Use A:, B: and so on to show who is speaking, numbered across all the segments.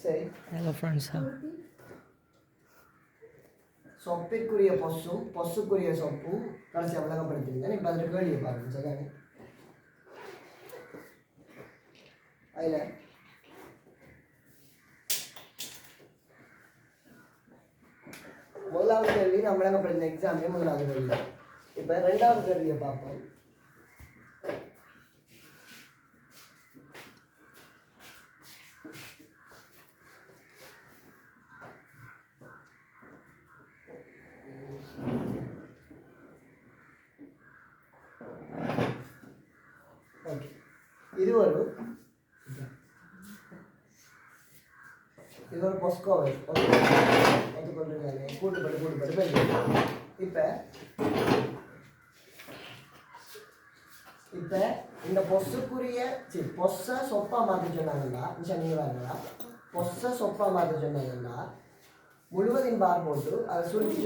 A: சரி.
B: Hello friends.
A: சொப்பிற்குரிய பொஸ்ஸுக்குரிய சொப்பும் கடைசியாக விளங்கப்படுத்திருந்தேன். இப்போ அதில் கேள்வியை பாருங்க. சரிதானே? அதில் முதலாவது கேள்வி நான் விளங்கப்படுத்தின எக்ஸாம்லேயே முதலாவது கேள்வி. இப்போ ரெண்டாவது கேள்வியை பார்ப்போம். இது ஒரு பொஸ்கோவை கூட்டுப்பட்டு இப்போ இந்த பொஸ்ஸுக்குரிய பொஸ்ஸை சொப்பா மாற்ற சொன்னாங்கன்னா நீங்கள் வாங்களா பொஸ்ஸை சொப்பா மாற்ற சொன்னாங்கன்னா முழுவதின் பார் போட்டு அதை சுருக்கி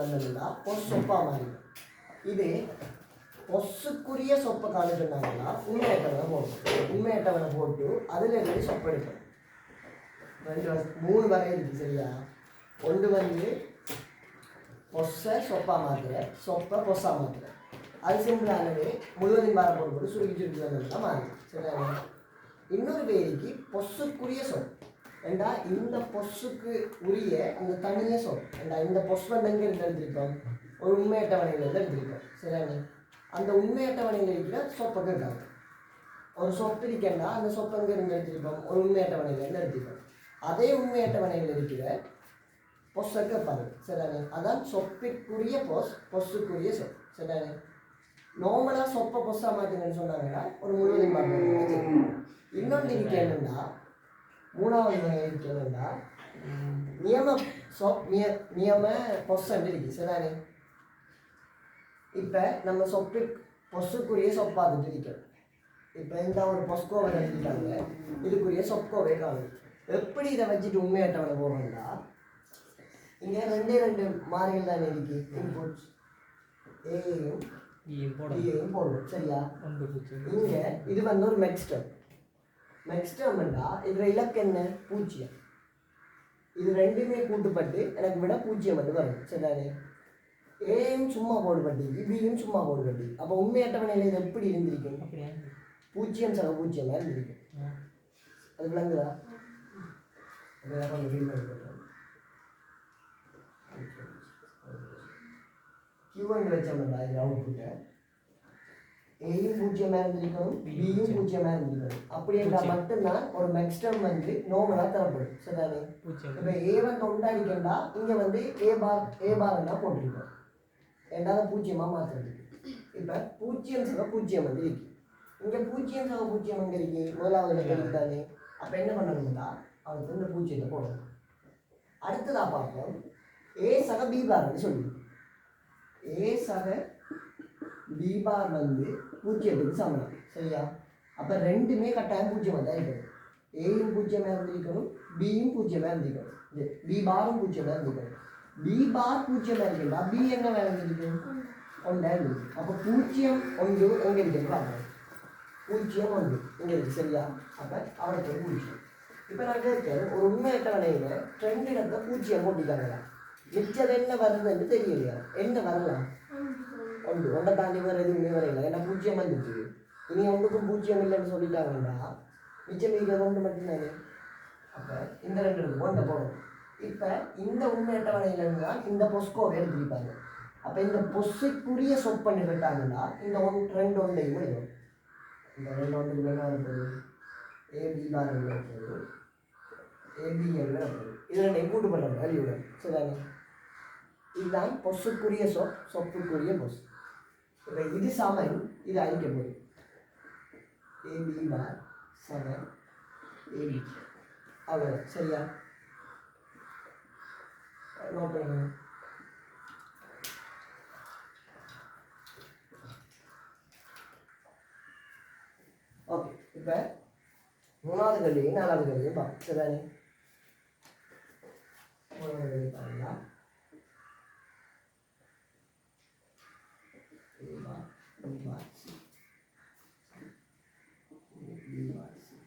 A: வந்ததுன்னா பொஸ் சொப்பா மாறிடும். இது பொஸ்ஸுக்குரிய சொப்பை காண சொன்னாங்கன்னா உண்மை அட்டவணை போட்டு அதில் இருந்து சொப்பை எடுக்கணும். 3 வகை இருக்குது. சரியா? ஒன்று வந்து பொஸ்ஸை சொப்பா மாத்திரை, சொப்பை பொஸ்ஸா மாத்திரை. அது சிம்பிளானவே முழுவதின் பாரம் போட்டு சுருக்கி வந்ததுதான் மாறுது. சரியா? இன்னொரு பேருக்கு பொஸ்ஸுக்குரிய சொல் ஏண்டா இந்த பொஸ்ஸுக்கு உரிய அந்த தனிய சொல் ஏண்டா இந்த பொஸ் வந்து எங்கே இருந்து எடுத்திருக்கோம்? ஒரு உண்மை அட்டவணையிலேருந்து எடுத்திருக்கோம். சரியானே? அந்த உண்மை அட்டவணையில் இருக்கிற சொப்பை இருக்காங்க. ஒரு சொப்பு இருக்கேன்னா அந்த சொப்பை எங்கே இருந்து எடுத்திருக்கோம்? ஒரு உண்மை அட்டவணையிலேருந்து எடுத்திருக்கோம். அதே உண்மை அட்டவணையில் இருக்கிற பொஸ்ஸை கேட்பாங்க. சரியானே? அதான் சொப்பிற்குரிய பொஸ்ஸுக்குரிய சொல். சரியானே? நார்மலாக சொப்பை பொஸ்ஸா மாற்றுங்கன்னு சொன்னாங்கன்னா ஒரு முழுவதும் பார்க்கணும். இன்னொன்று இருக்கேன்னா மூணாவது வகை இருக்கேன்னா நியம பொஸ்ஸண்டு இருக்கு. சரியானே? இப்போ நம்ம பொஸ்ஸுக்குரிய சொப்பாத்துட்டு இருக்கோம். இப்போ இந்த ஒரு பொஸ்கோவை எழுதிட்டாங்க, இதுக்குரிய சொப்கோவை காணும். எப்படி இதை வச்சுட்டு உண்மை அட்டவணை போகணும்னா இங்கே 2 மாறிகள் தானே இருக்கு. இன்புட்ஸ் ஏயும் பியையும் போடணும். சரியா? இங்கே இது வந்து ஒரு மெக்ஸ்டர்ம்னா இதில் இலக்கு என்ன? 0. இது ரெண்டுமே கூட்டுப்பட்டு எனக்கு விட 0 மட்டும் வரும். சரிதானே? ஏயும் சும்மா போடுபட்டி, பியும் சும்மா போடுபட்டி. அப்போ உண்மை அட்டவணையில் இது எப்படி இருந்திருக்கும்? 0 இருந்திருக்கும். அது விளங்குதா? Q1 வச்சோம்னா இது அவுட்புட்டை ஏயும் 0 இருந்திருக்கணும், பியும் 0 இருந்திருக்கணும். அப்படி என்றால் மட்டும்தான் ஒரு மெக்ஸ்டர்ம் வந்து நோமலாக தரப்படும். சரிதானே? இப்போ A1 தொண்டாடிக்கண்டா இங்கே வந்து ஏ பார்னா போட்டிருக்கோம். ரெண்டாவது 0 மாற்றுறது. இப்போ 0 வந்து இருக்கு. இங்கே 0 அங்கே இருக்கு. முதலாவது தெரிவித்தானே. அப்போ என்ன பண்ணணும்னா அவனுக்கு இந்த 0 போடணும். அடுத்ததாக பார்ப்போம். ஏ சக பி பார்னு சொல்லி ஏ சக பி பார் வந்து 0க்கு சமம். சரியா? அப்போ ரெண்டுமே கட்டாயம் 0 வந்தால் இருக்கணும். ஏயும் 0 இருந்திருக்கணும், பியும் 0 இருந்திருக்கணும், பி பாரும் 0 இருந்திருக்கணும். பி பார் 0 இருக்குன்னா பி என்ன வேலை இருந்திருக்கணும்? 1 இருக்கு. அப்போ 0 1 எங்கே இருக்குன்னு பார்க்கணும். 0 1 இங்கே இருக்குது. சரியா? அப்போ அவனுக்கு 0. இப்போ நான் கேட்கிறேன், ஒரு உண்மை அட்டவணையில் 2 இடத்துல 0 போட்டிருக்காங்களா? மிச்சது என்ன வருதுன்னு தெரியலையா? என்ன வரலாம்? 1 தாண்டி வேறு எதுவுமே வரையில. ஏன்னா 0 வந்துச்சு. இனி 1க்கும் 0 இல்லைன்னு சொல்லிட்டாங்கன்னா மிச்சம் இருக்கிறது 1 மட்டும்தானே. அப்போ இந்த 2 இருக்கு 1 போடணும். இப்போ இந்த உண்மை அட்டவணையிலேருந்து தான் இந்த பொஸ்கோவை எடுத்துருப்பாங்க. அப்போ இந்த பொஸ்ஸுக்குரிய சொப்பன்னு கேட்டாங்கன்னா இந்த 2 ஒன்றையும் எழுதும். இந்த 2 ஒன்றுக்கு என்ன வருது? ஏபி பார் வருது, ஏபிஎல் வருது. இது 2 கூட்டு பண்ணுறாங்க வேல்யூடன். சரிதானே? இதுதான் பொஸ்ஸுக்குரிய சொப்புக்குரிய பொஸ். இப்போ இது சமன், இது அழிக்க போகுது. ஏபி பார் சமன் ஏபி. அவ்வளோ. சரியா? நோட் பண்ணுங்க. ஓகே. இப்போ 3வது கேள்வியும் 4வது கேள்வியும் பார்ப்போம். சரிதானே? 3வது கேள்வி பாருங்களா. B bar C. B bar C.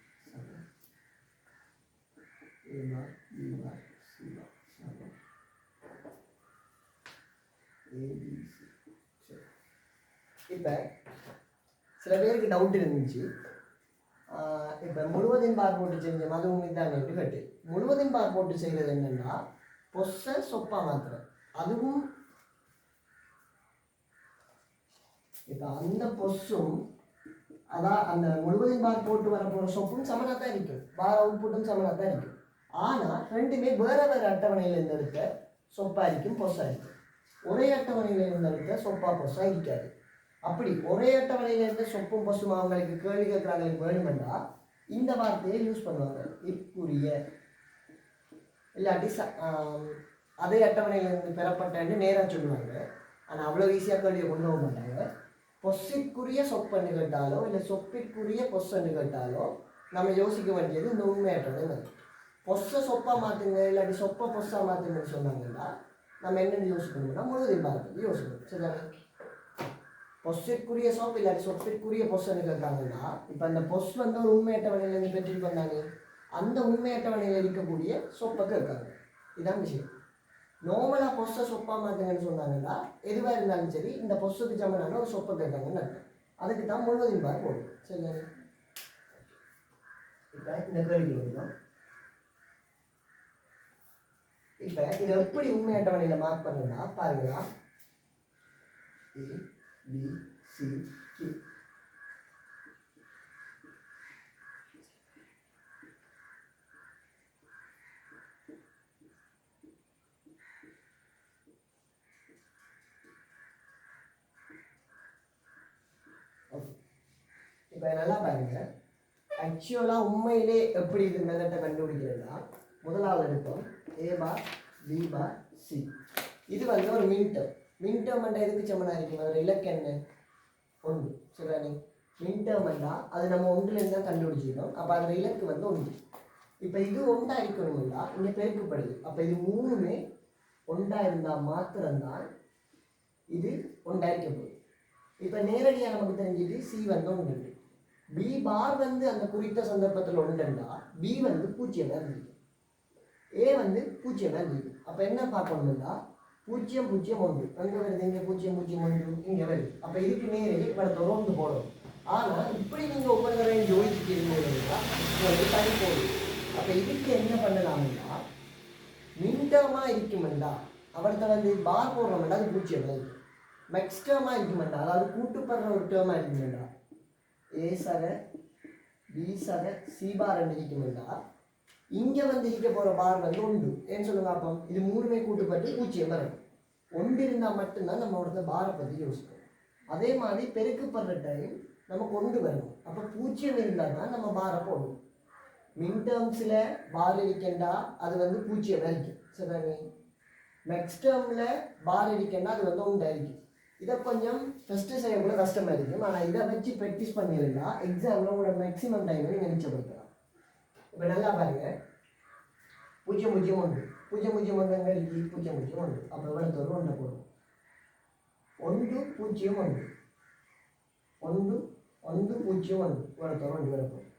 A: ABC. இப்போ சில பேருக்கு டவுட் இருந்துச்சு, இப்போ முழுவதும் பார் போட்டு செஞ்சோம் அதுவும் இதானே கேட்டு. முழுவதும் பார் போட்டு செய்கிறது என்னென்னா பொஸ்ஸை சொப்பா மாத்திரம். அதுவும் இப்போ அந்த பொஸ்ஸும் அதான் அந்த முழுவதும் பார் போட்டு வர போகிற சொப்பும் சமனாக தான் இருக்கும், பார் அவுட்புட்டும் சமனாக தான் இருக்கும். ஆனால் ரெண்டுமே வேறு வேறு அட்டவணையில் இருந்து எடுத்த சொப்பாக இருக்கும், பொஸ்ஸாக இருக்கும். ஒரே அட்டவணையில் இருந்து எடுத்த சொப்பா பொஸ்ஸாக இருக்காது. அப்படி ஒரே அட்டவணையில் இருந்த சொப்பும் பொஸ்ஸும் அவங்களுக்கு கேள்வி கேட்குறாங்களுக்கு வேணுமெண்டா இந்த வார்த்தையை யூஸ் பண்ணுவாங்க, இக்குரிய. இல்லாட்டி அதே அட்டவணையிலிருந்து பெறப்பட்டன்னு நேராக சொல்லுவாங்க. ஆனால் அவ்வளோ ஈஸியாக கேள்வியை கொண்டு போக மாட்டாங்க. பொஸ்ஸிற்குரிய சொப்பன்னு கேட்டாலோ இல்லை சொப்பிற்குரிய பொஸ்ஸன்னு கேட்டாலோ நம்ம யோசிக்க வேண்டியது இந்த உண்மையாட்டவணை. பொஸ்ஸை சொப்பாக மாற்றுங்க இல்லாட்டி சொப்பை பொஸ்ஸாக மாற்றுங்கன்னு சொன்னாங்கன்னா நம்ம என்னென்னு யோசிக்கணும்னா முழுவதும் பார்த்து யோசிக்கணும். சரிதானே? பொஸ்ஸிற்குரிய சொப் இல்லாட்டி சொப்பிற்குரிய பொஸ்ஸன்னு கேட்காங்கன்னா இப்போ அந்த பொஸ் வந்து ஒரு உண்மையட்டவணையிலேருந்து பெற்றுட்டு வந்தாங்க, அந்த உண்மையட்டவணையில் இருக்கக்கூடிய சொப்பை கேட்காங்க. இதுதான் விஷயம். நார்மலாக பொஸ்ஸை சொப்பாக மாற்றுங்கன்னு சொன்னாங்கன்னா எதுவாக இருந்தாலும் சரி இந்த பொஸ்ஸுக்கு சமனான ஒரு சொப்பை கேட்காங்கன்னு அர்த்தம். அதுக்கு தான் முழுவதும் பார் போடும். சரிதானே? இப்போ இந்த கேள்வி வருவோம். இப்போ இதை எப்படி உண்மை அட்டவணையில் மார்க் பண்ணுன்னா பாருங்களா, ABCD. இப்போ நல்லா பாருங்க, ஆக்சுவலாக உண்மையிலே எப்படி இது மெத்தட்டை கண்டுபிடிக்கிறதுனா முதலாவது எடுப்போம் A bar B bar C. இது வந்து ஒரு மின்டம். மின்டம் என்றால் எதுக்கு சமனாக இருக்கும்? அதோட இலக்கு என்ன? 1. சரிதானே? மின்டம் என்றால் அது நம்ம ஒன்றுலேருந்து தான் கண்டுபிடிச்சிக்கணும். அப்போ அதோட இலக்கு வந்து 1. இப்போ இது ஒன்றா இருக்கணும்னா இங்கே பெருக்கப்படுது. அப்போ இது மூணுமே ஒன்றா இருந்தால் மாத்திரம்தான் இது ஒன்றா இருக்க போகுது. இப்போ நேரடியாக நமக்கு தெரிஞ்சுட்டு C வந்து 1. B பார் வந்து அந்த குறித்த சந்தர்ப்பத்தில் 1ண்டா B வந்து 0 இருந்துச்சு, A வந்து 0 இருந்துச்சு. அப்போ என்ன பார்க்கணும்னா 0 0 1 அங்கே வருது, இங்கே 0 0 1 இங்கே வருது. அப்போ இதுக்கு நேரடி படத்தை ரோந்து போடணும். ஆனால் இப்படி நீங்கள் ஒவ்வொரு தடவையும் யோசிச்சுக்கிறீங்கன்னா தனி போகுது. அப்போ இதுக்கு என்ன பண்ணலாம்னா மின்டமாக இருக்குமெண்டா அவர்கிட்ட வந்து பார் போடுறோம்னா அது 0 வருது. மெக்ஸ்டமாக இருக்குமெண்டா அதாவது கூட்டுப்படுற ஒரு டேர்மாக இருக்குமெண்டா A சக B சக C பார் இருக்குமெண்டா இங்கே வந்து இருக்க போகிற பார் வந்து 1. ஏன்னு சொல்லுங்க அப்போ இது மூணுமே கூட்டுப்பட்டு 0 வரும். 1 இருந்தால் மட்டும்தான் நம்ம ஒருத்தர் பாரை பற்றி யோசிக்கணும். அதே மாதிரி பெருக்கப்படுற டைம் நமக்கு 1 வரும். அப்போ 0 இருந்தால் தான் நம்ம பாரை போடணும். மின் டேர்ம்ஸில் பார் இருக்கேண்டா அது வந்து 0 வரைக்கும். சரிதானே? நெக்ஸ்ட் டேர்மில் பார் இருக்கேண்டா அது வந்து 1 ஆയിരിக்கும். இதை கொஞ்சம் ஃபஸ்ட்டு செய்யக்கூட கஷ்டமாக இருக்கும். ஆனால் இதை வச்சு ப்ராக்டிஸ் பண்ணியிருந்தா எக்ஸாமில் உங்களோட மேக்ஸிமம் டைமை நீங்கள் மிச்சப்படுத்தலாம். இப்போ நல்லா பாருங்க, 0 0 1 0 0 1 0 0 1. அப்போ எவ்வளோ தரும்? 1 போடும். 1 0 1 1 1 0 1 இவ்வளோ தரும். 2 போடும்.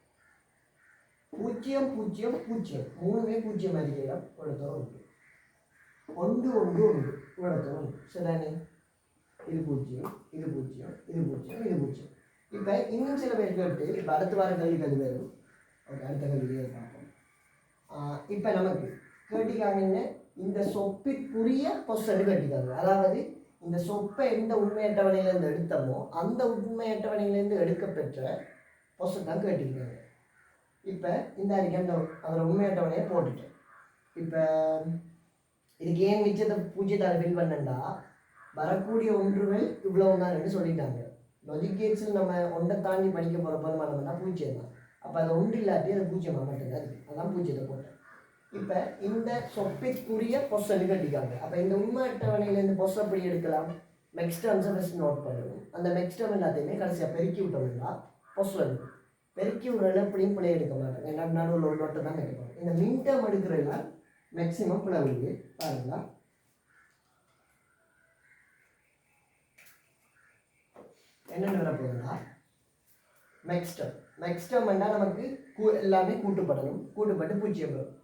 A: 0 0 0 மூணுமே 0 அடிக்கலாம். இவ்வளோ தரும். 1 1 1 இவ்வளோ தரும். சரிதானே? இது 0 இது 0 இது 0 இது 0. இப்போ இன்னும் சில பேர் கேட்டு இப்போ அடுத்த வார கேள்விக்கு அது வரும். ஓகே, அடுத்த கேள்வியை பார்ப்போம். இப்போ நமக்கு கேட்டிக்காங்கன்னு இந்த சொப்பிற்குரிய பொஸ்ஸன்னு கேட்டிக்காங்க. அதாவது இந்த சொப்பை எந்த உண்மை அட்டவணையிலேருந்து எடுத்தோமோ அந்த உண்மை அட்டவணையிலேருந்து எடுக்கப்பெற்ற பொஸ்ஸை தான் கேட்டிருக்காங்க. இப்போ இந்த அறிக்கை அதில் உண்மை அட்டவணையை போட்டுட்டேன். இப்போ இதுக்கு ஏன் மிச்சத்தை 0 ஃபில் பண்ணண்டா வரக்கூடிய ஒன்றுகள் இவ்வளவு தான் சொல்லிட்டாங்க. லாஜிக் கேட்ஸில் நம்ம 1 தாண்டி படிக்க போகிற பெருமானம்னா 0 தான். அப்போ அது 1 இல்லாட்டி அது 0 மட்டும்தான் இருக்குது. அதான் 0 போட்டேன். இப்போ இந்த சொப்பிற்குரிய பொஸ்ஸன்னு கட்டிக்காங்க. அப்போ இந்த உண்மை அட்டவணையிலேருந்து பொஸ் எப்படி எடுக்கலாம்? நெக்ஸ்ட் ஆன்சர் ஃபஸ்ட் நோட் பண்ணணும். அந்த நெக்ஸ்ட் டைம் எல்லாத்தையுமே கடைசியாக பெருக்கி விட்டோம்னா பொஸ் வருது. பெருக்கி விடுறதுல எப்படியும் பிள்ளை எடுக்க மாட்டேன். ஏன்னா நடுவில் ஒரு நோட்டை தான் எடுக்கணும். இந்த மின்டம் எடுக்கிறதுல மேக்ஸிமம் பிள்ளை வருது. பாருங்களா, என்னென்ன வரப்போகுதுன்னா மேக்ஸ்டம் வேண்டாம் நமக்கு எல்லாமே கூட்டுப்படணும். கூட்டுப்பட்டு 0 வரும்.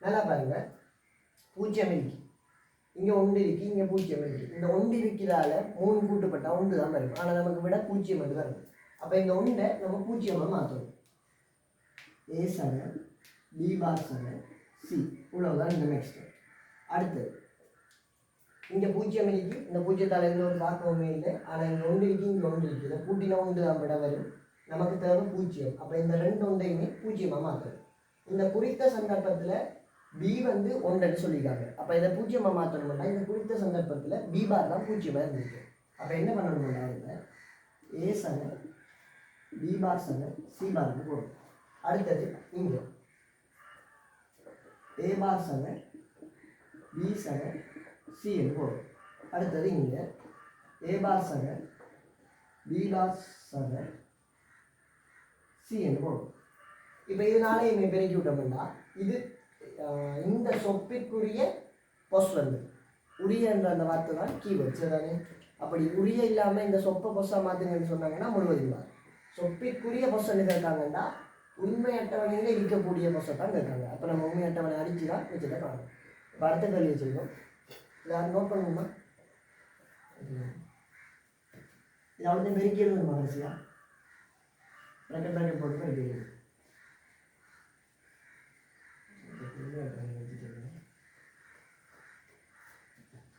A: நல்லா பாருங்க, 0 இருக்கு. இங்கே ஒன்று இருக்குது, இங்கே பூஜ்ஜியம் இருக்குது. இந்த ஒன்று இருக்கிறதால 3 கூட்டுப்பட்டால் 1 தான் வரும். ஆனால் நமக்கு விட 0 மட்டும் வரும். அப்போ இந்த ஒன்றை நம்ம 0 மாற்றணும். A சம B பார் சம C, இவ்வளவுதான் இந்த நெக்ஸ்ட். அடுத்து இங்கே 0 இருக்குது, இந்த 0தால் எந்த ஒரு தாக்கமுமே இல்லை. ஆனால் இங்கே 1 இருக்குது, இங்கே 1 இருக்குது. இதை கூட்டினா 1 தான் விட வரும். நமக்கு தேவை 0. அப்போ இந்த 2 ஒன்றையுமே 0 மாற்றணும். இந்த குறித்த சந்தர்ப்பத்தில் B வந்து 1 சொல்லியிருக்காங்க. அப்போ இதை 0 மாற்றணும்னா இந்த குறித்த சந்தர்ப்பத்தில் B பார் தான் 0 இருந்திருக்கு. அப்போ என்ன பண்ணணும்னா A சம B பார் சம C பாருக்கு போடும். அடுத்தது இங்கே A பார் சம B சம C என்று போடும். அடுத்தது இங்கே A பார் சம B பார் சம C என்று போடும். இப்போ இதனால இவங்க பெருக்கி விட்டோம்னா இது இந்த சொப்பிற்குரிய பொஸ் வந்து உரிய என்ற அந்த வார்த்தை தான் கீவேர்ட். சரிதானே? அப்படி உரிய இல்லாமல் இந்த சொப்பை பொஸ்ஸாக மாற்றுங்கன்னு சொன்னாங்கன்னா முழுவதும் சொப்பிற்குரிய பொஸ்ஸன்னு கேட்காங்கன்னா உண்மை அட்டவணையில் இருக்கக்கூடிய பொஸ்ஸை தான் கேட்காங்க. அப்போ நம்ம உண்மை அட்டவணை அடிச்சு தான் வச்சுட்டு காணும். இப்போ அடுத்த கேள்வி வச்சுருக்கோம். யாரும் நோட் பண்ணணுமா? இது அவ்வளோத்தையும் பெருக்கி எழுதணுமா கடைசியா? ப்ராக்கெட் போட்டு பெருக்கி எழுதணும்.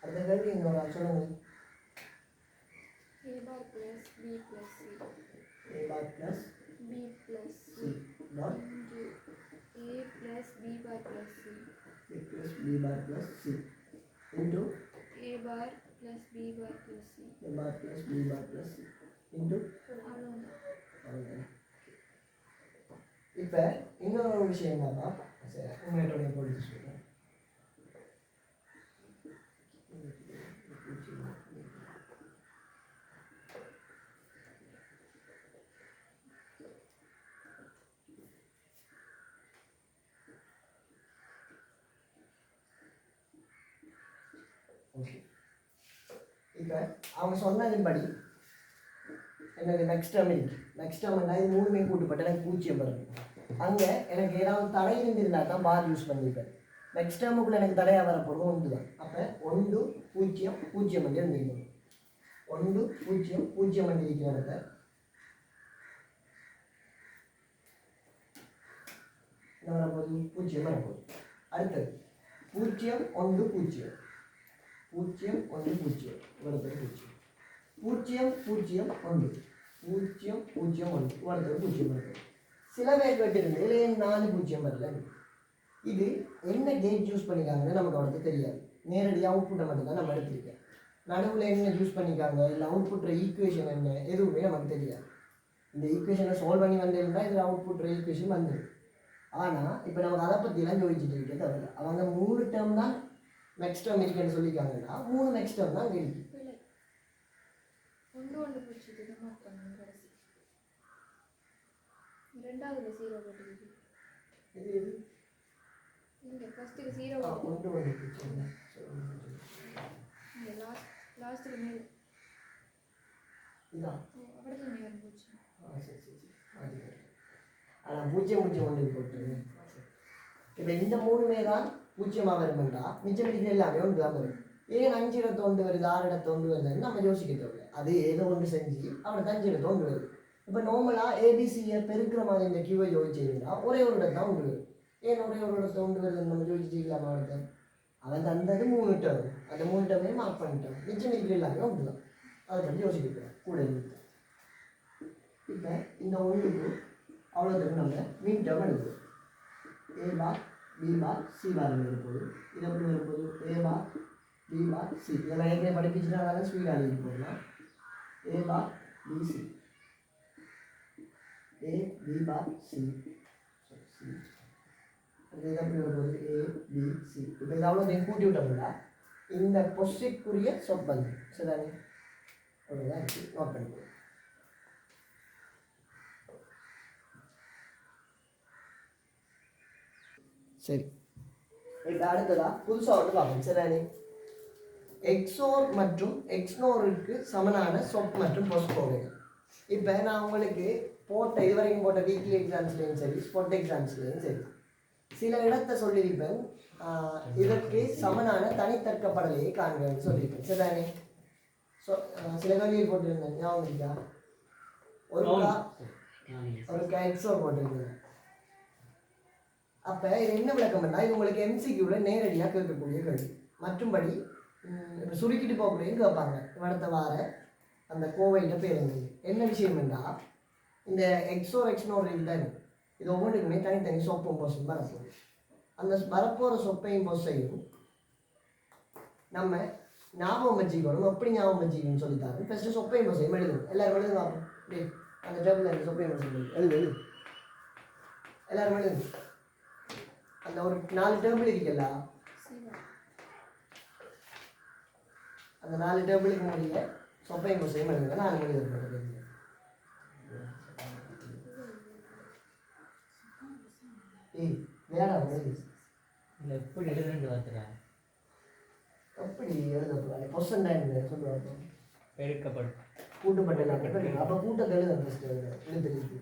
A: அடுத்த கேள்வி இன்னொரு சொல்லுங்க.
B: A bar plus B plus C.
A: A bar plus
B: B plus C.
A: Dot
B: A plus B bar plus C.
A: A plus B bar plus C into
B: A bar plus B bar plus C.
A: A bar plus B bar plus C into இப்போ இன்னொரு விஷயம் என்னன்னா உண்மையோட போட்டு சொல்லுங்கள். Okay, இப்போ அவங்க சொன்னதின்படி எனக்கு next term இருக்குது. நெக்ஸ்ட் டேர்ம்னா இது 3மே கூட்டுப்பட்டு எனக்கு 0 வருது. அங்கே எனக்கு ஏதாவது தடை இருந்திருந்தால் தான் பார் யூஸ் பண்ணியிருப்பேன். நெக்ஸ்ட் டேர்முக்குள்ளே எனக்கு தடையாக வரப்போகிறது 1 தான். அப்போ 1 0 0 பண்ணி இருந்திருக்கணும். 1 0 0 பண்ணி இருக்கிற இடத்த என்ன வரப்போகுது? 0 வரப்போகுது. அடுத்தது 0 1 0 0 1 0 வரப்போகுது 0 0 0 1 0 0 1 வரப்போகுது 0 வரப்போகுது. சில பேர் கேட்டிருந்து இல்லை 4 0 வரல. இது என்ன கேட் யூஸ் பண்ணிக்காங்கன்னு நமக்கு அவனுக்கு தெரியாது. நேரடியாக அவுட்புட்டை மட்டும்தான் நம்ம எடுத்திருக்கேன். நடுவில் என்ன யூஸ் பண்ணிக்காங்க இல்லை அவுட்புட்ற ஈக்குவேஷன் என்ன எதுவுமே நமக்கு தெரியாது. இந்த ஈக்குவேஷனை சால்வ் பண்ணி வந்திருந்தால் இதில் அவுட்புட்ற ஈக்குவேஷன் வந்துடும். ஆனால் இப்போ நமக்கு அதை பற்றிலாம் யோசிச்சுட்டு இருக்க தவிர அவங்க 3 டேர்ம் தான் நெக்ஸ்ட் டேர்ம் இருக்குன்னு சொல்லியிருக்காங்கன்னா 3 நெக்ஸ்ட் டேர்ம் தான் இருக்கு.
B: ரெண்டாவதுல 0 போட்டுருக்கு.
A: இது இது
B: இங்க ஃபர்ஸ்ட்க்கு 0
A: கொண்டு வந்துச்சு.
B: இங்க லாஸ்ட்க்கு மேல
A: இதான்
B: அப்படியே மேல போச்சு.
A: சரி சரி சரி. ஆனால் 0 0 1 போட்டு இப்போ இந்த 3மே தான் 0 வரும்னா மிச்சம் இருக்கிற எல்லாமே 1 தான் வரும். ஏன் 5 இடத்து 1 வருது 6 இடத்து 1 வருதுன்னு நம்ம யோசிக்க தேவையில்லை. அது ஏதோ ஒன்று செஞ்சு அவனுக்கு 5 இடத்து 1 வருது. இப்போ நார்மலாக ஏபிசியை பெருக்கிற மாதிரி இந்த கியூவை யோசிச்சிருந்தா ஒரே ஒரு இடத்து தான் 1 வருது. ஏன் ஒரே ஒரு இடத்து 1 வருதுன்னு நம்ம யோசிச்சிக்கலாமா? அவன் தந்தது 3 டேர்ம், அந்த 3 டேர்மையும் மார்க் பண்ணிட்டோம். மிச்சம் இருக்கிற எல்லாமே 1 தான். அதை பற்றி யோசிக்கிறோம் கூட இருக்கு. இப்போ இந்த 1க்கு அவ்வளோத்துக்கு நம்ம மீன் டேர்ம் எடுக்கிறோம். A bar B bar C bar வரும்போது இதை எப்படி வரும்போது A bar B bar C இதெல்லாம் ஏற்கனவே படிப்பிச்சுனால ஸ்பீடாக எழுதி போடலாம். A bar B C A B bar C அது எப்படி வரும்போது A B C. இப்போ இது அவ்வளோத்தையும் கூட்டி விட்டோம்னா இந்த பொசிக்குரிய சொற்பந்து சரிதானே? அவ்வளோதான் இருக்குது. நோட் பண்ணிக்கோ. சரி, இப்போ அடுத்ததா புதுசாக வந்து பார்ப்போம் சரிதானே? எக்ஸோர் மற்றும் எக்ஸ்னோருக்கு சமனான சொப் மற்றும் பொஸ்கோடுகள். இப்போ நான் உங்களுக்கு போட்ட இதுவரைக்கும் போட்ட வீக்லி எக்ஸாம்ஸ்லேயும் சரி ஸ்பாட் எக்ஸாம்ஸ்லேயும் சரி சில இடத்தை சொல்லியிருப்பேன் இதற்கு சமனான தனித்தற்கப்படலையை காண்கன்னு சொல்லியிருப்பேன் சரிதானே. சில கேள்வியில் போட்டிருந்தேன் ஞாபகம் இருக்கா? ஒரு எக்ஸோ போட்டிருந்தேன். அப்போ இது என்ன விளக்கம் பண்ணால் இது உங்களுக்கு எம்சிக்யூவில் நேரடியாக கேட்கக்கூடிய கேள்வி. மற்றும்படி இப்போ சுருக்கிட்டு போகக்கூடிய கேட்பாங்க அடுத்த வார அந்த கோவையில் பேருந்து என்ன விஷயம் என்றால் இந்த எக்ஸோர் எக்ஸ்னோர் தான் இது ஒவ்வொன்றுக்குமே தனித்தனி சொப்பும் பொசும் வரப்போகுது. அந்த வரப்போகிற சொப்பையும் பொசையும் நம்ம ஞாபகம் வச்சுக்கணும். எப்படி ஞாபகம் வச்சுக்கணும்னு சொல்லித்தாரு. ஃபஸ்ட்டு சொப்பையும் பொசையும் எழுதணும். எல்லாரும் எழுதுங்க அப்போ அந்த டேபிள் அந்த சொப்பையும் பொசையும் எழுது எல்லாரும் எழுதுங்க. அந்த ஒரு 4 டேபிள் இருக்குல்ல அந்த 4 டேபிளுக்கு முடிய சொப்பையும் பொசையும் எழுதுங்க. 4 மணி எழுதுங்க. வேற
C: எப்படி எழுதுன்னு பார்த்துறேன்.
A: எப்படி எழுதக்கூடாது கொஸ்டன் தான் சொல்லுவாங்க.
C: பெருக்கப்படும்
A: கூட்டுப்பட்ட அப்போ கூட்டத்தை எழுத எழுத்து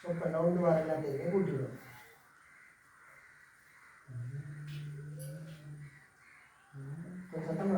C: சொப்பன்
A: ரவுண்டு வர எல்லாத்தையுமே கூட்டிடுவோம். சத்தம்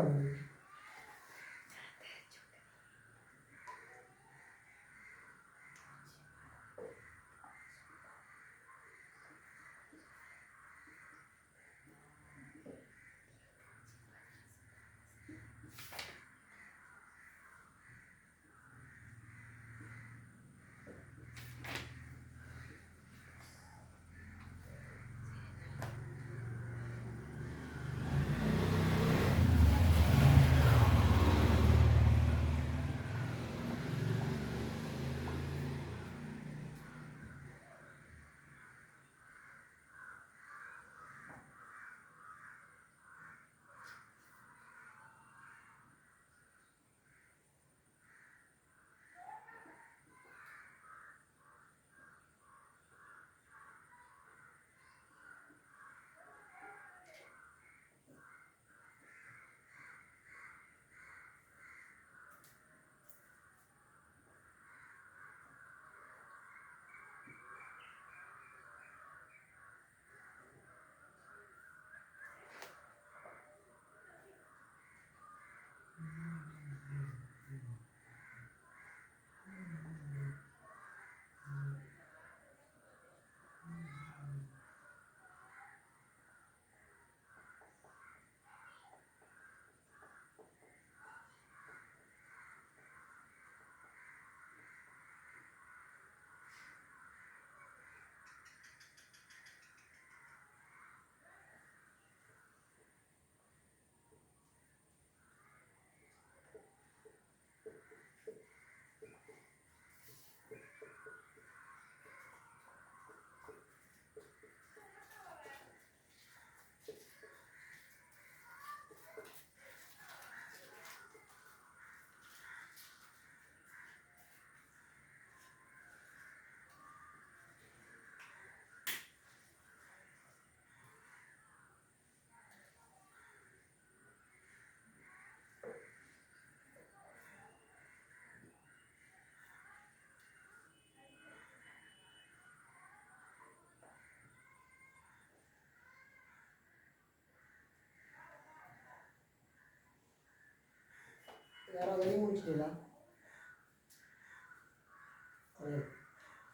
A: யாரோ வெளியே முடிச்சிட்டீங்களா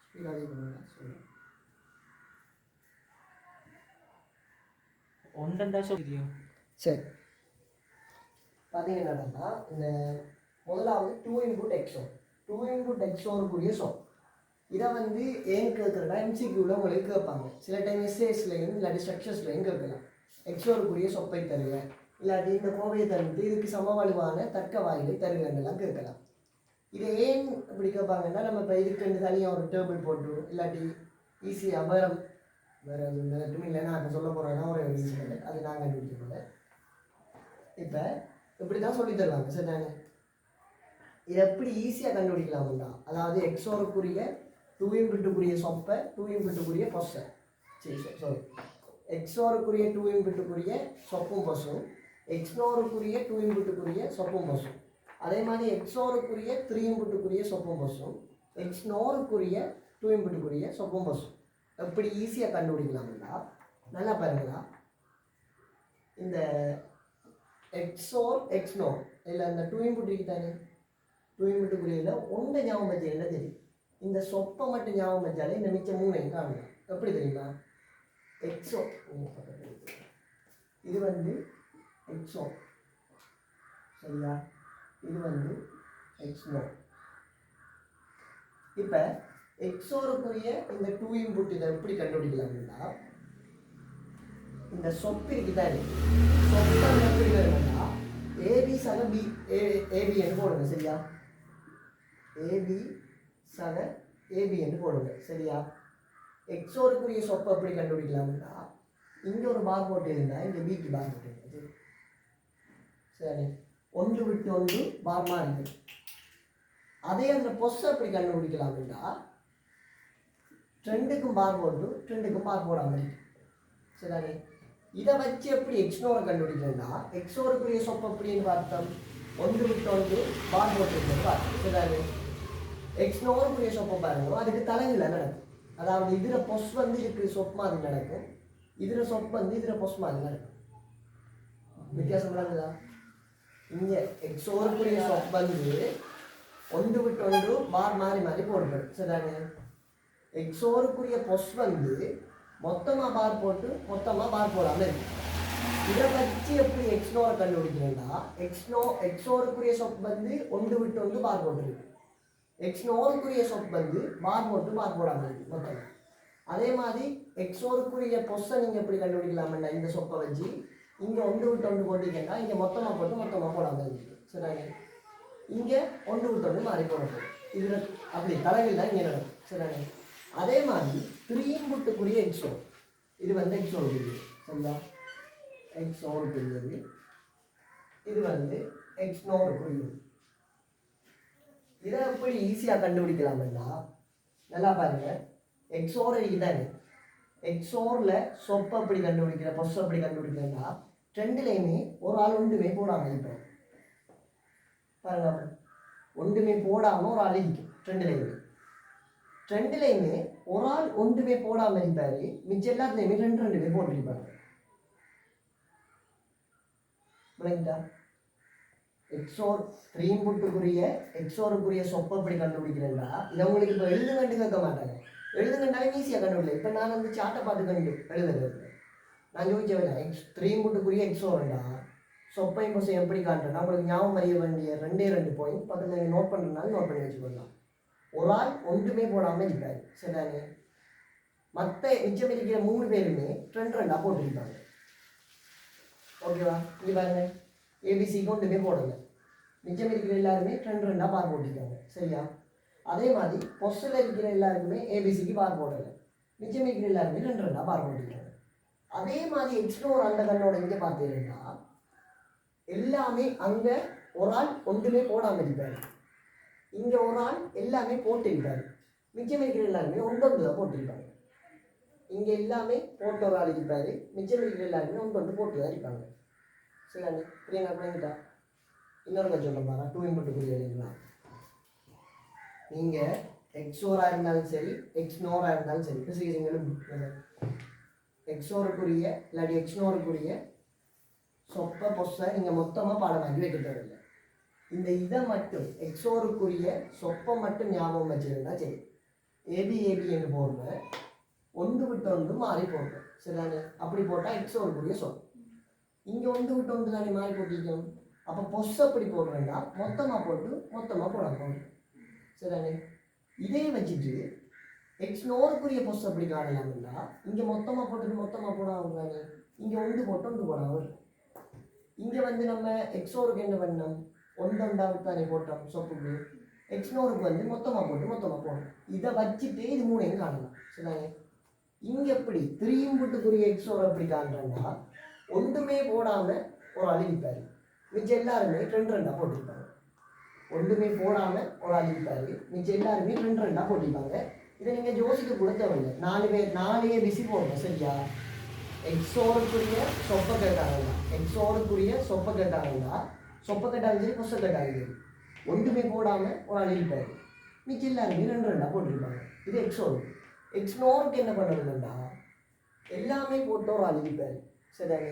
A: ஸ்பீட் அதிகம் பண்ணுங்க சொல்லுங்கள்.
C: ஒன்றா தெரியும்.
A: சரி பார்த்தீங்கன்னா இந்த முதலாவது 2 இன்புட் எக்ஸோர் 2 இன்புட் எக்ஸோருக்குரிய சொல் இதை வந்து ஏன் கேட்குறதா எம்சிக்யூவில் உங்களுக்கு கேட்பாங்க. சில டைம் எஸ்ஏஸ்லையும் இல்லாட்டி ஸ்ட்ரக்சர்ஸ்லையும் கேட்கலாம். எக்ஸோருக்குரிய சொப்பை தருக இல்லாட்டி இந்த கோவையை தருவது இதுக்கு சமவலுவான தர்க்க வாயிலை தருகன்னெல்லாம் கேட்கலாம். இதை ஏன் இப்படி கேட்பாங்கன்னா நம்ம இப்போ இதுக்கு தனியாக ஒரு டேபிள் போட்டு இல்லாட்டி ஈஸியாக வேறு மட்டும் இல்லை. நான் இப்போ சொல்ல போகிறேன்னா ஒரு விஷயம் அது நான் கண்டுபிடிக்க இப்போ இப்படி தான் சொல்லி தருவாங்க. சரி தானே இதை எப்படி ஈஸியாக கண்டுபிடிக்கலாம்னா அதாவது எக்ஸோருக்குரிய 2 இன்புட்டுக்குரிய சொப்பை 2 இன்புட்டுக்குரிய பொஸ்ஸை சாரி எக்ஸோருக்குரிய 2 இன்புட்டுக்குரிய சொப்பும் பொஸ்ஸும் எக்ஸ்னோருக்குரிய 2 இன்புட்டுக்குரிய சொப்பும் பொஸ்ஸும் அதே மாதிரி எக்ஸோருக்குரிய 3 இன்புட்டுக்குரிய சொப்பும் பொஸ்ஸும் எக்ஸ்னோருக்குரிய 2 இன்புட்டுக்குரிய சொப்பும் பொஸ்ஸும் எப்படி ஈஸியாக கண்டுபிடிக்கலாம்னா நல்லா பாருங்களா. இந்த எக்ஸோர் எக்ஸ்னோர் இல்லை இந்த 2 இன்புட் இருக்கு தானே 2 இன்புட்டுக்குரிய ஒன்றை ஞாபகம் வச்சு என்ன தெரியும். இந்த சொப்பை மட்டும் ஞாபகம் வச்சாலே இந்த மிச்சம் 3 காணலாம். எப்படி தெரியுமா எக்ஸோ இது வந்து எக்ஸோ சரியா இது வந்து எக்ஸ்னோ. இப்போ எக்ஸோருக்குரிய இந்த 2 இன்புட் இதை எப்படி கண்டுபிடிக்கலாம்னா இந்த சொப்பு இருக்குதானே சொப்பை எப்படி வரும்னா ஏபி சக பி ஏபி என்று போடுங்க சரியா ஏபி சக ஏபி என்று போடுங்க சரியா. எக்ஸோருக்குரிய சொப்பை எப்படி கண்டுபிடிக்கலாம்னா இங்கே ஒரு பார் போட்டு இருந்தால் இங்கே பிக்கு பார் போட்டு சரி ஒன்று விட்டு ஒன்று பார் மாறி. அதே அந்த பொஸ்ஸை எப்படி கண்டுபிடிக்கலாம்னா 2க்கும் பார் போட்டு 2க்கும் பார் போடாமல் இருக்கு சரிதானே. இதை வச்சு எப்படி எக்ஸ்னோரை கண்டுபிடிக்கணும்னா எக்ஸோருக்குரிய சொப்பை எப்படின்னு பார்த்தோம் ஒன்று விட்டு ஒன்று பார் போட்டு பார்த்தோம் சரிதானே. எக்ஸ்னோருக்குரிய சொப்பை பாருங்க அதுக்கு தலையில் நடக்கும். அதாவது இதில் பொஸ் வந்து இதுக்கு சொப் மாதிரி நடக்கும் இதில் சொப் வந்து இதில் பொஸ் மாதிரி நடக்கும். வித்தியாசம் விளங்குதா. இங்கே எக்ஸோருக்குரிய சொப் வந்து ஒன்று விட்டு ஒன்று பார் மாறி மாறி போடப்படும் சரிதானே. எக்ஸோருக்குரிய பொஸ் வந்து மொத்தமாக பார் போட்டு மொத்தமாக பார் போடாமல் இருக்கு. இதை வச்சு எப்படி எக்ஸ்னோரை கண்டுபிடிக்கிறேன்னா எக்ஸோருக்குரிய சொப் வந்து ஒன்று விட்டு ஒன்று பார் போட்டுருக்கு எக்ஸ்னோருக்குரிய சொப் வந்து பார் போட்டு பார் போடாமல் இருக்கு மொத்தமாக. அதே மாதிரி எக்ஸோருக்குரிய பொஸ்ஸை நீங்கள் எப்படி கண்டுபிடிக்கலாம்னா இந்த சொப்பை வச்சு இங்கே ஒன்று விட்டு ஒன்று போட்டிங்கன்னா இங்கே மொத்தமாக போட்டு மொத்தமாக போடாமல் இருக்கு சரிதானே. இங்கே ஒன்று விட்டு ஒன்று மாறி போடணும் இதில் அப்படி தலைவில் தான் இங்கே நடக்கும் சரிதானே. அதே மாதிரி 3 இன்புட்டுக்குரிய எக்ஸோர் இது வந்து எக்ஸோருக்குரியது சரிங்களா எக்ஸோருக்குரியது இது வந்து எக்ஸ்னோருக்குரியது. இதை எப்படி ஈஸியாக கண்டுபிடிக்கலாம்னா நல்லா பாருங்க எக்ஸோர் இருக்குதானே எக்ஸோரில் சொப்பை எப்படி கண்டுபிடிக்கிற பொஸ் எப்படி கண்டுபிடிக்கிறேன்னா 2லையுமே ஒரு ஆள் ஒன்றுமே போடாமல் இருப்பேன் பாருங்க ஒன்றுமே போடாமல் ஒரு ஆள் இருக்கும் 2லையுமே ஒரு ஆள் ஒன்றுமே போடாமல் இருப்பாரு மிச்சம் எல்லாத்துலேயுமே 2 பேர் போட்டிருப்பாங்க. விளங்கிட்டா. எக்ஸோர் 3 இன்புட்டுக்குரிய எக்ஸோருக்குரிய சொப்பை எப்படி கண்டுபிடிக்கிறேன்னா இதை உங்களுக்கு இப்போ எழுதுங்கண்டு கேட்க மாட்டாங்க. எழுதுங்கண்டாலும் ஈஸியாக கண்டுபிடிக்கல. இப்போ நான் வந்து சாட்டை பார்த்து எழுதுறது நான் யோசிச்சேன் 3 இன்புட்டுக்குரிய எக்ஸோர்டா சொப்பை பொசை எப்படி காட்டுறேன்னா உங்களுக்கு ஞாபகம் அறிய வேண்டிய 2 பாயிண்ட் பக்கத்தில் நீங்கள் நோட் பண்ணுறதுனால நோட் பண்ணி வச்சுக்கொள்ளலாம். ஒரு ஆள் ஒன்றுமே போடாமல் இருப்பார் சரிதானே. மற்ற மிச்சம் இருக்கிற 3 பேருமே 2 போட்டிருப்பாங்க ஓகேவா. இங்கே பாருங்க ஏபிசிக்கு ஒன்றுமே போடலை மிச்சம் இருக்கிற எல்லாருமே 2 பார் போட்டிருக்காங்க சரியா. அதே மாதிரி பொஸ்ஸில் இருக்கிற எல்லாருக்குமே ஏபிசிக்கு பார் போடலை மிச்சம் இருக்கிற எல்லாருமே 2 பார் போட்டிருக்காங்க. அதே மாதிரி எக்ஸ்னோர் அந்த கண்ணோட இங்கே பார்த்தீங்கன்னா எல்லாமே அங்கே ஒரு ஆள் ஒன்றுமே போடாமல் இருப்பார் இங்கே ஒரு ஆள் எல்லாமே போட்டிருப்பார் மிச்சம் இருக்கிற எல்லாருமே 1 தான் போட்டிருப்பாங்க. இங்கே எல்லாமே போட்ட ஒரு ஆள் இருப்பார் மிச்சம் இருக்கிற எல்லாருமே 1 போட்டு தான் இருப்பாங்க சரிதானே. பிரியங்கா பிள்ளைங்கிட்டா இன்னொரு கொஞ்சம் சொல்கிறேன் 2 இன்புட்டுக்குரிய இல்லைங்களா. நீங்கள் எக்ஸோராக இருந்தாலும் சரி எக்ஸ்னோராக இருந்தாலும் சரி பிசிக்கிறீங்களும் எக்ஸோருக்குரிய இல்லாட்டி எக்ஸ்னோருக்குரிய சொப்பை பொஸ்ஸை நீங்கள் மொத்தமாக பாடம் வாங்கி வைக்க தேவையில்லை. இந்த இதை மட்டும் எக்ஸோருக்குரிய சொப்பை மட்டும் ஞாபகம் வச்சிருந்தா சரி. ஏபி ஏபி என்று போடுவேன், ஒன்று விட்டு ஒன்று மாறி போடுவேன் சரிதானே. அப்படி போட்டால் எக்ஸோருக்குரிய சொல். இங்கே ஒன்று விட்டு ஒன்று தானே மாறி போட்டிக்கணும். அப்போ பொஸ் அப்படி போடுறேன்டா மொத்தமாக போட்டு மொத்தமாக போடாமல் சரிதானே. இதே வச்சுட்டு எக்ஸ் நோருக்குரிய பொஸ் அப்படி காணலாம்டா இங்கே மொத்தமாக போட்டுட்டு மொத்தமாக போடாமல் தானே. இங்கே ஒன்று போட்டு ஒன்று போடாமல். இங்கே வந்து நம்ம எக்ஸோருக்கு என்ன பண்ணோம், ஒன்றாவது தானே போட்டோம் சொப்புக்கு. எக்ஸ்னோருக்கு வந்து மொத்தமாக போட்டு மொத்தமாக போடணும். இதை வச்சுட்டு இது மூணையும் காணலாம் சரிதானே. இங்கே எப்படி 3 போட்டுக்குரிய எக்ஸோர் எப்படி காண்றேன்னா ஒன்றுமே போடாமல் ஒரு அழிப்பார், மிச்சம் எல்லாருமே 2 போட்டிருப்பாங்க. ஒன்றுமே போடாமல் ஒரு அழிப்பார், மிச்சம் எல்லாருமே 2 போட்டிருப்பாங்க. இதை நீங்கள் யோசிக்க கூட தேவையில்லை. 4 பேர் 4 பிசி போடணும் சரியா. எக்ஸோருக்குரிய சொப்பை கேட்டாங்கன்னா எக்ஸோருக்குரிய சொப்பை கேட்டாங்கன்னா சொப்பை கேட்டாலும் சரி பொசை கேட்டாலும் சரி ஒன்றுமே போடாமல் ஒரு அழிப்பார், மிச்சம் எல்லாருமே 2 போட்டிருப்பாங்க. இது எக்ஸோரு. எக்ஸ்னோருக்கு என்ன பண்ணணும்டா எல்லாமே போட்டு ஒரு அழிப்பார் சரிதானே.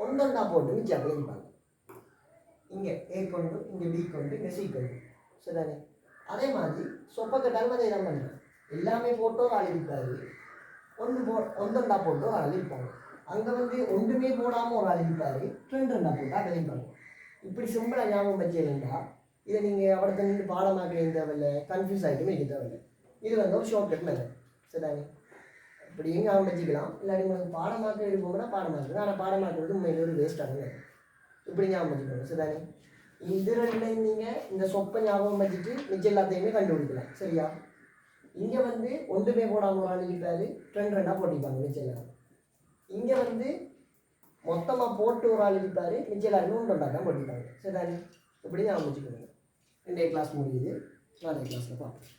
A: ஒன்றா போட்டு மிச்சம் அழிப்பாங்க. இங்கே ஏ கொண்டு, இங்கே பி கொண்டு, இங்கே சி கொண்டு சரிதானே. அதே மாதிரி சொப்பை கட்டாலும் அதே தான் பண்ணுறேன். எல்லாமே போட்டு ஒரு அழிப்பார், ஒன்றா போட்டு ஒரு அழிப்பாங்க. அங்கே வந்து ஒன்றுமே போடாமல் ஒரு அழிப்பார், 2 போட்டு அழிப்பாங்க. இப்படி சிம்பிளாக ஞாபகம் வச்சுருந்தா இதை நீங்கள் அவடத்தை நின்று பாடமாக்க தேவையில்லை, கன்ஃபியூஸ் ஆகிட்டு வைக்க தேவையில்லை. இது வந்து ஒரு ஷார்ட்கட் மெத்தட் சரிதானே. இப்படியும் ஞாபகம் வச்சுக்கலாம். இல்லாட்டி உங்களுக்கு பாடமாக்க இருப்போம்னா பாடமாக்குது, ஆனால் பாடமாக்குறது உண்மையில ஒரு வேஸ்டாக இப்படி ஞாபகம் வச்சுக்கணும் சரிதானே. இது 2 நீங்கள் இந்த சொப்பை ஞாபகம் வச்சுட்டு மிச்சம் எல்லாத்தையுமே கண்டுபிடிக்கலாம் சரியா. இங்கே வந்து ஒன்றுமே போடாமல் ஒரு அழிப்பார், 2 போட்டிப்பாங்க மிச்சம் எல்லாரும். இங்கே வந்து மொத்தமாக போட்டு ஒரு அழிப்பார், மிச்சம் எல்லாருமே 1 தான் போட்டிப்பாங்க சரிதானே. இப்படி ஞாபகம் வச்சுக்கணும். இன்றைய கிளாஸ் முடியுது, நாளைய கிளாஸில் பார்ப்போம்.